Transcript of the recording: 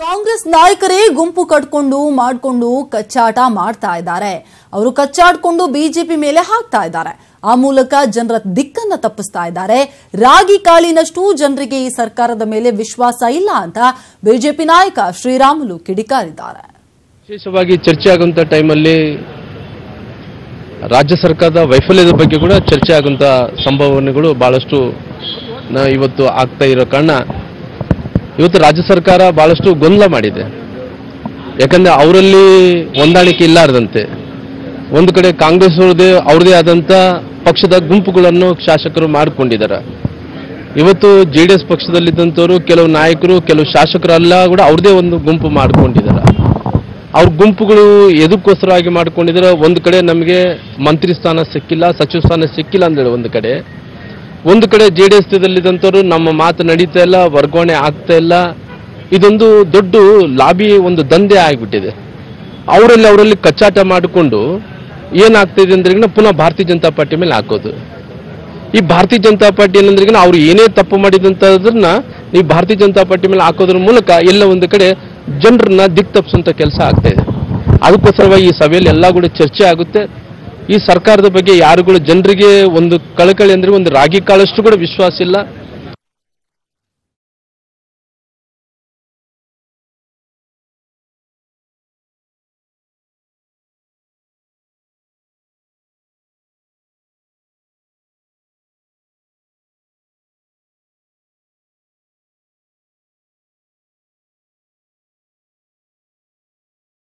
ಕಾಂಗ್ರೆಸ್ ನಾಯಕರೇ ಗುಂಪು ಮಾಡಿಕೊಂಡು ಕಚ್ಚಾಟ ಮಾಡ್ತಾ ಇದ್ದಾರೆ. ಅವರು ಕಚ್ಚಾಡ್ಕೊಂಡು ಬಿಜೆಪಿ ಮೇಲೆ ಹಾಕ್ತಾ ಇದ್ದಾರೆ. ಆ ಮೂಲಕ ಜನರ ದಿಕ್ಕನ್ನ ತಪ್ಪಿಸ್ತಾ ಇದ್ದಾರೆ. ರಾಗಿ ಕಾಳಿನಷ್ಟು ಜನರಿಗೆ ಈ ಸರ್ಕಾರದ ಮೇಲೆ ವಿಶ್ವಾಸ ಇಲ್ಲ ಅಂತ ಬಿಜೆಪಿ ನಾಯಕ ಶ್ರೀರಾಮುಲು ಕಿಡಿಕಾರಿದ್ದಾರೆ. ವಿಶೇಷವಾಗಿ ಚರ್ಚೆ ಆಗುವಂತ ಟೈಮಲ್ಲಿ ರಾಜ್ಯ ಸರ್ಕಾರದ ವೈಫಲ್ಯದ ಬಗ್ಗೆ ಕೂಡ ಚರ್ಚೆ ಆಗುವಂತ ಸಂಭಾವನೆಗಳು ಬಹಳಷ್ಟು ಇವತ್ತು ಆಗ್ತಾ ಇರೋ ಕಾರಣ ಇವತ್ತು ರಾಜ್ಯ ಸರ್ಕಾರ ಬಹಳಷ್ಟು ಗೊಂದಲ ಮಾಡಿದೆ. ಯಾಕಂದ್ರೆ ಅವರಲ್ಲಿ ಹೊಂದಾಣಿಕೆ ಇಲ್ಲಾರದಂತೆ ಒಂದು ಕಡೆ ಕಾಂಗ್ರೆಸ್ ಅವ್ರದೇ ಆದಂತ ಪಕ್ಷದ ಗುಂಪುಗಳನ್ನು ಶಾಸಕರು ಮಾಡಿಕೊಂಡಿದ್ದಾರೆ. ಇವತ್ತು ಜೆಡಿಎಸ್ ಪಕ್ಷದಲ್ಲಿದ್ದಂಥವರು ಕೆಲವು ನಾಯಕರು ಕೆಲವು ಶಾಸಕರೆಲ್ಲ ಕೂಡ ಅವ್ರದೇ ಒಂದು ಗುಂಪು ಮಾಡಿಕೊಂಡಿದ್ದಾರೆ. ಅವ್ರ ಗುಂಪುಗಳು ಎದಕ್ಕೋಸ್ಕರವಾಗಿ ಮಾಡ್ಕೊಂಡಿದ್ದಾರೆ, ಒಂದು ಕಡೆ ನಮಗೆ ಮಂತ್ರಿ ಸ್ಥಾನ ಸಿಕ್ಕಿಲ್ಲ, ಸಚಿವ ಸ್ಥಾನ ಸಿಕ್ಕಿಲ್ಲ ಅಂದ್ರೆ ಒಂದು ಕಡೆ ಜೆಡಿಎಸ್ ದಲ್ಲಿದ್ದಂಥವ್ರು ನಮ್ಮ ಮಾತು ನಡೀತಾ ಇಲ್ಲ, ವರ್ಗಾವಣೆ ಆಗ್ತಾ ಇಲ್ಲ. ಇದೊಂದು ದೊಡ್ಡ ಲಾಬಿ ಒಂದು ದಂಧೆ ಆಗಿಬಿಟ್ಟಿದೆ. ಅವರಲ್ಲಿ ಕಚ್ಚಾಟ ಮಾಡಿಕೊಂಡು ಏನಾಗ್ತಿದೆ ಅಂದ್ರೆ ಪುನಃ ಭಾರತೀಯ ಜನತಾ ಪಾರ್ಟಿ ಮೇಲೆ ಹಾಕೋದು. ಈ ಭಾರತೀಯ ಜನತಾ ಪಾರ್ಟಿ ಏನಂದ್ರೆ ಅವ್ರು ಏನೇ ತಪ್ಪು ಮಾಡಿದಂತದನ್ನ ಈ ಭಾರತೀಯ ಜನತಾ ಪಾರ್ಟಿ ಮೇಲೆ ಹಾಕೋದ್ರ ಮೂಲಕ ಎಲ್ಲ ಒಂದು ಕಡೆ ಜನರನ್ನ ದಿಕ್ ತಪ್ಪಿಸುವಂತ ಕೆಲಸ ಆಗ್ತಾ ಇದೆ. ಅದಕ್ಕೋಸ್ಕರವಾಗಿ ಈ ಸಭೆಯಲ್ಲಿ ಎಲ್ಲ ಕೂಡ ಚರ್ಚೆ ಆಗುತ್ತೆ. ಈ ಸರ್ಕಾರದ ಬಗ್ಗೆ ಯಾರುಗಳು ಜನರಿಗೆ ಒಂದು ಕಳಕಳಿ ಅಂದ್ರೆ ಒಂದು ರಾಗಿ ಕಾಳಷ್ಟು ಕೂಡ ವಿಶ್ವಾಸ ಇಲ್ಲ.